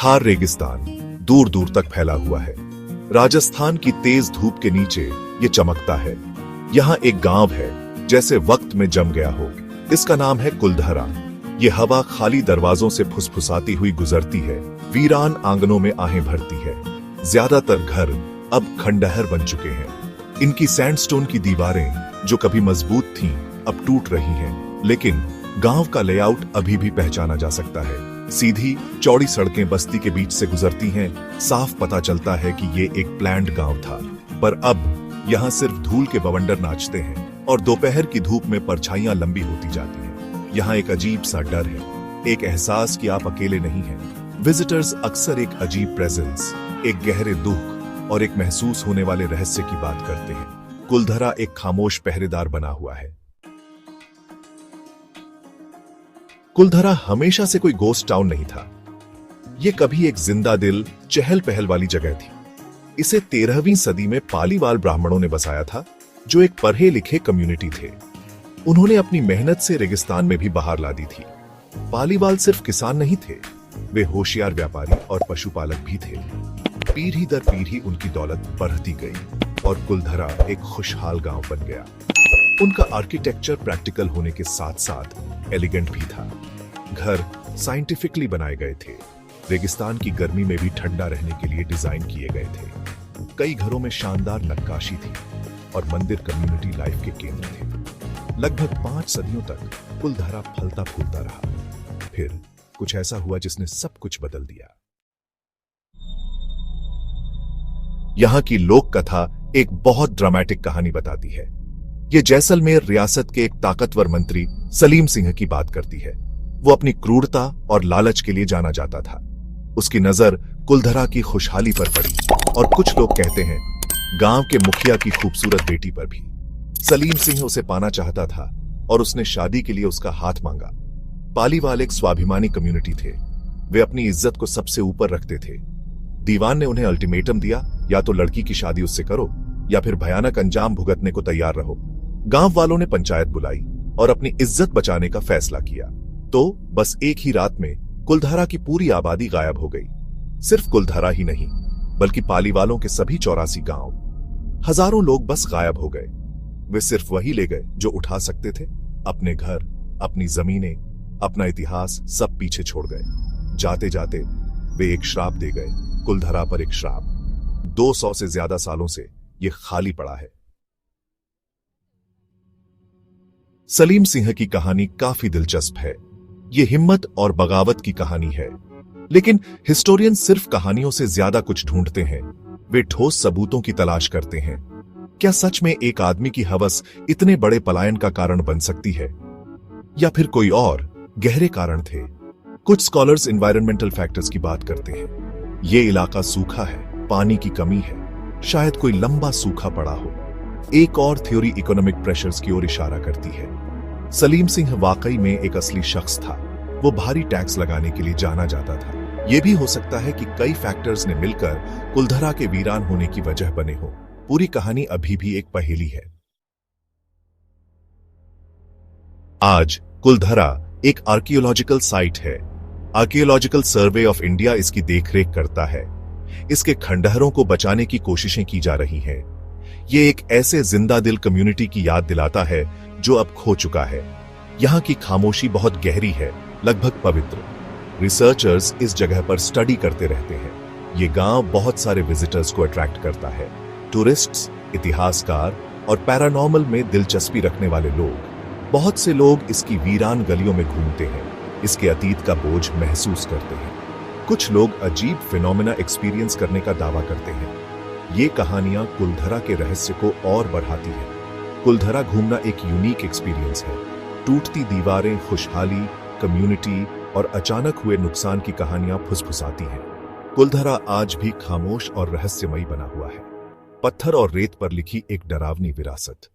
थार रेगिस्तान दूर दूर तक फैला हुआ है। राजस्थान की तेज धूप के नीचे ये चमकता है। यहाँ एक गांव है जैसे वक्त में जम गया हो। इसका नाम है कुलधरा। ये हवा खाली दरवाजों से फुसफुसाती हुई गुजरती है, वीरान आंगनों में आहें भरती है। ज्यादातर घर अब खंडहर बन चुके हैं। इनकी सैंडस्टोन की दीवारें जो कभी मजबूत थीं अब टूट रही हैं, लेकिन गांव का लेआउट अभी भी पहचाना जा सकता है। सीधी चौड़ी सड़कें बस्ती के बीच से गुजरती हैं। साफ पता चलता है कि ये एक प्लान्ड गांव था, पर अब यहाँ सिर्फ धूल के बवंडर नाचते हैं और दोपहर की धूप में परछाइयां लंबी होती जाती हैं। यहाँ एक अजीब सा डर है, एक एहसास कि आप अकेले नहीं हैं। विजिटर्स अक्सर एक अजीब प्रेजेंस, एक गहरे दुख और एक महसूस होने वाले रहस्य की बात करते हैं। कुलधरा एक खामोश पहरेदार बना हुआ है। कुलधरा हमेशा से कोई गोस्ट टाउन नहीं था। यह कभी एक जिंदा दिल, चहल पहल वाली जगह थी। इसे 13वीं सदी में पालीवाल ब्राह्मणों ने बसाया था, जो एक पढ़े लिखे कम्युनिटी थे। उन्होंने अपनी मेहनत से रेगिस्तान में भी बहार ला दी थी। पालीवाल सिर्फ किसान नहीं थे, वे होशियार व्यापारी और पशुपालक भी थे। पीढ़ी दर पीढ़ी उनकी दौलत बढ़ती गई और कुलधरा एक खुशहाल गांव बन गया। उनका आर्किटेक्चर प्रैक्टिकल होने के साथ साथ एलिगेंट भी था। घर साइंटिफिकली बनाए गए थे। रेगिस्तान की गर्मी में भी ठंडा रहने के लिए डिजाइन किए गए थे। कई घरों में शानदार नक्काशी थी और मंदिर कम्युनिटी लाइफ के केंद्र थे। लगभग 5 सदियों तक कुलधरा फलता फूलता रहा। फिर कुछ ऐसा हुआ जिसने सब कुछ बदल दिया। यहां की लोक कथा एक बहुत ड्रामेटिक कहानी बताती है। ये जैसलमेर रियासत के एक ताकतवर मंत्री सलीम सिंह की बात करती है। वो अपनी क्रूरता और लालच के लिए जाना जाता था। उसकी नजर कुलधरा की खुशहाली पर पड़ी और कुछ लोग कहते हैं गांव के मुखिया की खूबसूरत बेटी पर भी। सलीम सिंह उसे पाना चाहता था और उसने शादी के लिए उसका हाथ मांगा। पालीवाल एक स्वाभिमानी कम्युनिटी थे। वे अपनी इज्जत को सबसे ऊपर रखते थे। दीवान ने उन्हें अल्टीमेटम दिया, या तो लड़की की शादी उससे करो या फिर भयानक अंजाम भुगतने को तैयार रहो। गांव वालों ने पंचायत बुलाई और अपनी इज्जत बचाने का फैसला किया। तो बस एक ही रात में कुलधरा की पूरी आबादी गायब हो गई। सिर्फ कुलधरा ही नहीं, बल्कि पालीवालों के सभी 84 गांव। हजारों लोग बस गायब हो गए। वे सिर्फ वही ले गए जो उठा सकते थे। अपने घर, अपनी जमीनें, अपना इतिहास सब पीछे छोड़ गए। जाते जाते वे एक श्राप दे गए, कुलधरा पर एक श्राप। 200 से ज्यादा सालों से यह खाली पड़ा है। सलीम सिंह की कहानी काफी दिलचस्प है। ये हिम्मत और बगावत की कहानी है, लेकिन हिस्टोरियन सिर्फ कहानियों से ज्यादा कुछ ढूंढते हैं। वे ठोस सबूतों की तलाश करते हैं। क्या सच में एक आदमी की हवस इतने बड़े पलायन का कारण बन सकती है, या फिर कोई और गहरे कारण थे? कुछ स्कॉलर्स एनवायरमेंटल फैक्टर्स की बात करते हैं। ये इलाका सूखा है, पानी की कमी है, शायद कोई लंबा सूखा पड़ा हो। एक और थ्योरी इकोनॉमिक प्रेशर्स की ओर इशारा करती है। सलीम सिंह वाकई में एक असली शख्स था। वो भारी टैक्स लगाने के लिए जाना जाता था। यह भी हो सकता है कि कई फैक्टर्स ने मिलकर कुलधरा के वीरान होने की वजह बने हो। पूरी कहानी अभी भी एक पहेली है। आज कुलधरा एक आर्कियोलॉजिकल साइट है। आर्कियोलॉजिकल सर्वे ऑफ इंडिया इसकी देखरेख करता है। इसके खंडहरों को बचाने की कोशिशें की जा रही हैं। ये एक ऐसे जिंदा दिल कम्युनिटी की याद दिलाता है जो अब खो चुका है। यहाँ की खामोशी बहुत गहरी है, लगभग पवित्र। रिसर्चर्स इस जगह पर स्टडी करते रहते हैं। ये गांव बहुत सारे विजिटर्स को अट्रैक्ट करता है। टूरिस्ट्स, इतिहासकार और पैरानॉर्मल में दिलचस्पी रखने वाले लोग। बहुत से लोग इसकी वीरान गलियों में घूमते हैं, इसके अतीत का बोझ महसूस करते हैं। कुछ लोग अजीब फिनोमेना एक्सपीरियंस करने का दावा करते हैं। ये कहानियां कुलधरा के रहस्य को और बढ़ाती हैं। कुलधरा घूमना एक यूनिक एक्सपीरियंस है। टूटती दीवारें, खुशहाली, कम्युनिटी और अचानक हुए नुकसान की कहानियां फुसफुसाती हैं। कुलधरा आज भी खामोश और रहस्यमयी बना हुआ है, पत्थर और रेत पर लिखी एक डरावनी विरासत।